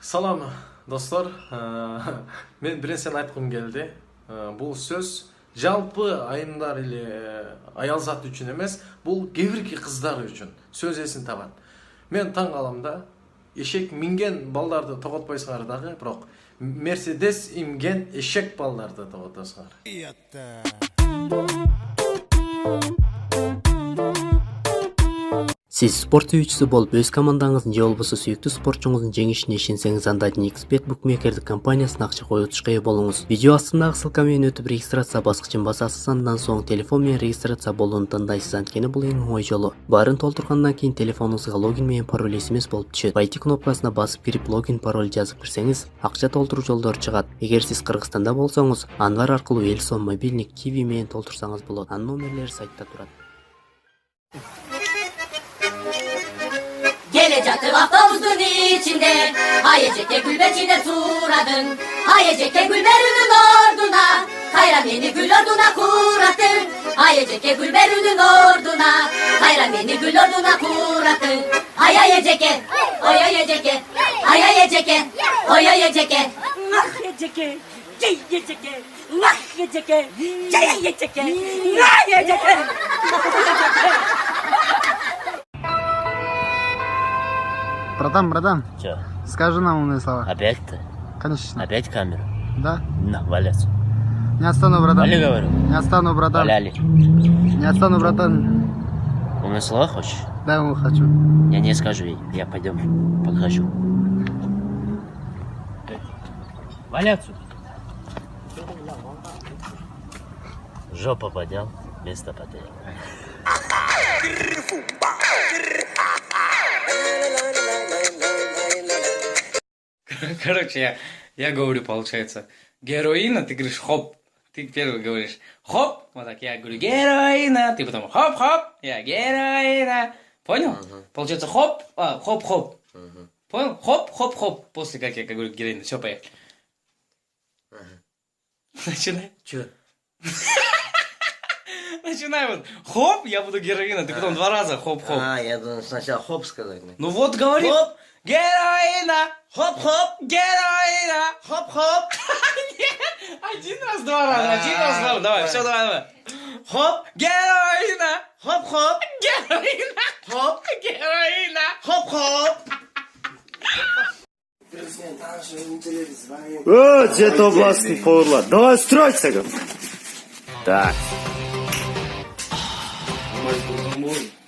Салам, достор. Мен бір нәрсені айтқым келді. Бұл сөз жалпы айымдар или аялзат үшін емес, бұл кебірки қыздар үшін сөз есін табады. Мен таң қаламда ешек минген балдарды тоғытпайсыңар дағы, бірақ Мерседес имген ешек балдарды тоғытасыңар. Сіз спорт сүйүүчүсү болуп, өз командаңыздын же болбосо сүйүктүү спортчуңуздун жеңишине ишенсеңиз, анда Xbet букмекердик компаниясына акча коюутушка ээ болуңуз. Видео астындагы ссылка менен өтүп регистрация баскычын басасыз, андан соң телефон менен регистрация болууну тандайсыз. Анткени бул эң оңой жолу. Баарын толтургандан кийин телефонуңузга логин менен пароль смс болуп түшөт. Войти кнопкасына басып кирип логин пароль жазып кирсеңиз, акча толтуруу жолдору чыгат. Эгер сиз Кыргызстанда болсоңуз, Анвар аркылуу Элсон мобильник Kiwi менен толтурсаңыз болот. Анын номерлери сайтта турат. Gelecektir avtobüsün içinde, Hayeceke gülbecine suradın, Hayeceke gülberünün orduna, Kayra beni gül orduna kuratın, Hayeceke gülberünün orduna, Kayra beni gül orduna kuratın. Hayeceke, oyayeceke, hayeceke, oyayeceke. Naheceke, ceyeceke, naheceke, ceyeceke, naheceke. Братан, Че? скажи нам умные слова. Опять-то? Конечно. Опять камеру? Да? На, валяться. Не отстану, братан. Вали, говорю. Не отстану, братан. Валяли. Не отстану, братан. Умные слова хочешь? Да, ему хочу. Я не скажу ей. Я пойдем покажу. Валяться. Жопа подел, место потерял. Короче, я говорю, получается, героина, ты говоришь хоп. Ты первый говоришь хоп, вот так я говорю героина, ты потом хоп-хоп, я героина. Понял? Получается хоп, хоп-хоп. Понял? Хоп-хоп-хоп. После как я говорю героина. Все, поехали. Начинай. Че? Начинай вот. Хоп, я буду героина. Ты потом два раза хоп-хоп. Я думал сначала хоп сказать. Ну вот говори. Хоп. Героина. Хоп-хоп. Героина. Хоп-хоп. Нет, один раз, два раза. Давай, все, давай. Хоп, героина. Хоп-хоп. Героина. Хоп. Героина. Хоп-хоп. Цвет областный поварлар. Давай стройся. Так.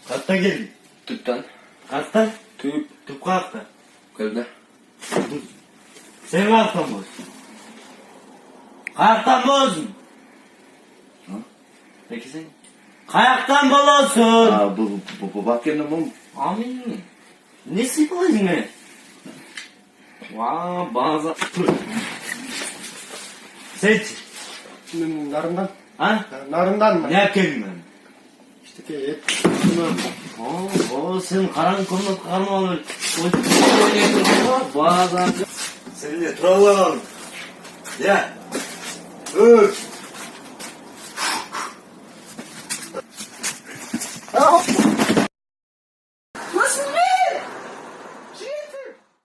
Катта келди. Түптен. Катта? Түп каякта? Көлде. Сен каяктан болсуң? Каяктан болосуң? Пекисен? Каяктан болосуң? Bu bakayım mı? Amin. Ne sıkıldın mı? Vaa bazı. Seç. Нарындан. Ha? Нарындан mı? Ne yapayım ben? İşte ki O sen karan konuda kalmalı. Bazı. Seninle travmalar. Ya. Üç.